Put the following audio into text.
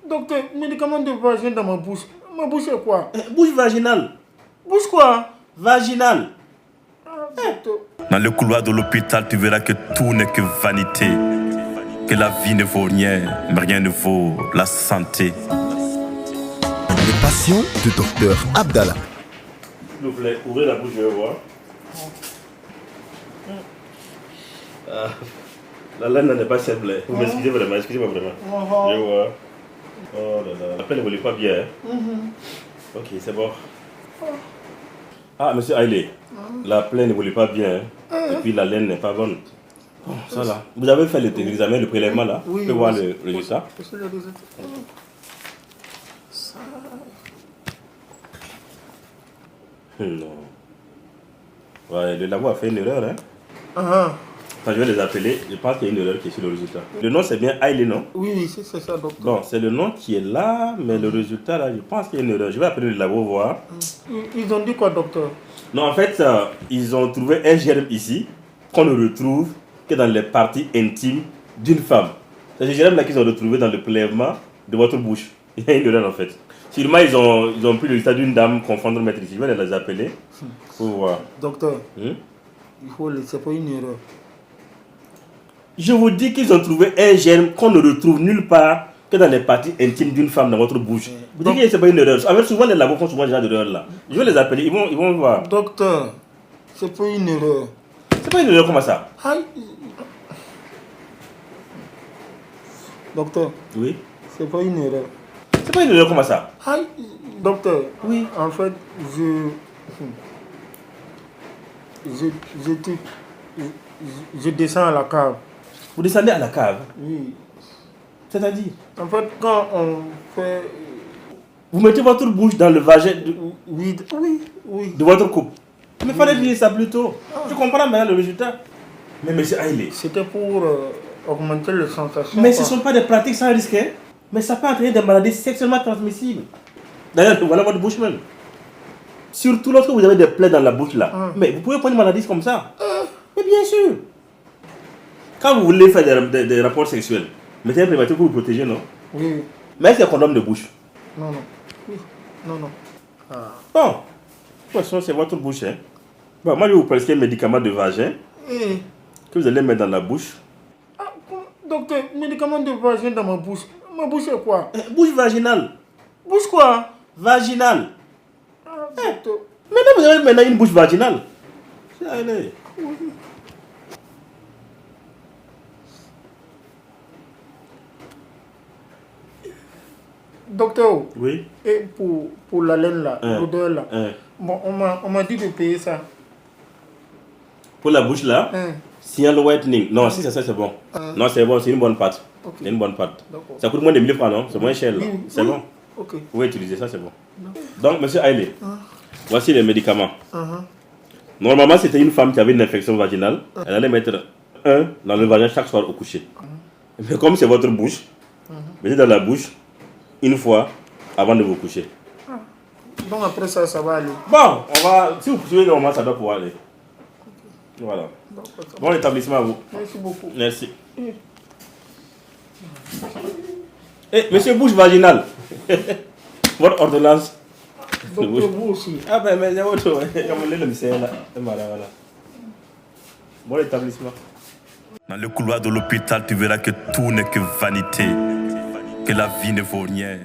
Docteur, médicament de vagin dans ma bouche. Ma bouche est quoi? Bouche vaginale. Bouche quoi? Vaginale. Docteur. Dans le couloir de l'hôpital, tu verras que tout n'est que vanité. Que la vie ne vaut rien, mais rien ne vaut la santé. Les patients de Docteur Abdallah. S'il vous plaît, ouvrez la bouche, je vais voir. La laine n'est pas simple. Vous m'excusez vraiment, excusez-moi vraiment. Je vois. Oh là là. La peine ne voulait pas bien. Ok, c'est bon. Ah, monsieur Haïlé, la plaie ne voulait pas bien. Et puis la laine n'est pas bonne. Oh, ça là. Vous avez fait l'examen, le prélèvement là? Oui. Vous pouvez voir le résultat? Non. Ouais, le labo a fait une erreur, hein? Quand je vais les appeler, je pense qu'il y a une erreur qui est sur le résultat. Le nom c'est bien Haïlé, non? Oui, c'est ça, docteur. Bon, c'est le nom qui est là, mais le résultat là, je pense qu'il y a une erreur. Je vais appeler le labo voir. Ils ont dit quoi, docteur? Non, en fait, ils ont trouvé un germe ici qu'on ne retrouve que dans les parties intimes d'une femme. C'est ce germe là qu'ils ont retrouvé dans le prélèvement de votre bouche. Il y a une erreur en fait. Sûrement, ils ont pris le résultat d'une dame confondre maître ici. Je vais les appeler pour voir. Docteur, il faut laisser pas une erreur. Je vous dis qu'ils ont trouvé un germe qu'on ne retrouve nulle part que dans les parties intimes d'une femme dans votre bouche. Vous dites que ce n'est pas une erreur. En fait, souvent les labos font souvent ce genre d'erreur là. Je vais les appeler, ils vont voir. Docteur, c'est pas une erreur. C'est pas une erreur comme ça. Aïe. Docteur, Oui. c'est pas une erreur. C'est pas une erreur comme ça. Aïe. Docteur, Oui. En fait, je descends à la cave. Vous descendez à la cave. Oui. C'est-à-dire, En fait, quand on fait... vous mettez votre bouche dans le vagin Oui. de votre couple. Mais il fallait dire ça plus tôt. Je comprends maintenant le résultat. Mais monsieur Haïlé. C'était pour augmenter les sensations. Mais ce ne sont pas des pratiques sans risque. Hein? Mais ça peut entraîner des maladies sexuellement transmissibles. D'ailleurs, voilà votre bouche même. Surtout lorsque vous avez des plaies dans la bouche là. Mais vous pouvez prendre une maladie comme ça. Mais bien sûr. Quand vous voulez faire des rapports sexuels, mettez un préservatif pour vous protéger, non? Oui. Mais est-ce qu'il y a un condom de bouche? Non. Oui. Non. Bon. De toute façon, c'est votre bouche. Hein? Bon, moi, je vais vous prescrire un médicament de vagin que vous allez mettre dans la bouche. Docteur, médicament de vagin dans ma bouche. Ma bouche est quoi? Bouche vaginale. Bouche quoi? Vaginale. Docteur. Maintenant, vous avez maintenant une bouche vaginale. Allez. Docteur, Oui. et pour la laine là, l'odeur là, Hein. bon, on m'a dit de payer ça. Pour la bouche là, Signal Whitening. Non, si c'est ça, c'est bon. Non, c'est bon, c'est une bonne pâte. Okay. C'est une bonne pâte. D'accord. Ça coûte moins de 1000 francs, non? C'est moins cher là. Oui. C'est bon. Ok. Vous pouvez utiliser ça, c'est bon. Donc, monsieur Haïlé, voici les médicaments. Normalement, c'était une femme qui avait une infection vaginale. Elle allait mettre un dans le vagin chaque soir au coucher. Mais comme c'est votre bouche, mettez dans la bouche une fois avant de vous coucher. Donc après ça, ça va aller. Bon, on va. Si vous couchez normalement, ça doit pouvoir aller. Voilà. Bon établissement à vous. Merci beaucoup. Merci. Eh, monsieur bouche vaginale. Votre ordonnance. Docteur, vous aussi. Ah ben, mais il y a autre. Comme le lycée là. Voilà. Bon établissement. Dans le couloir de l'hôpital, tu verras que tout n'est que vanité. Que la vie ne vaut rien.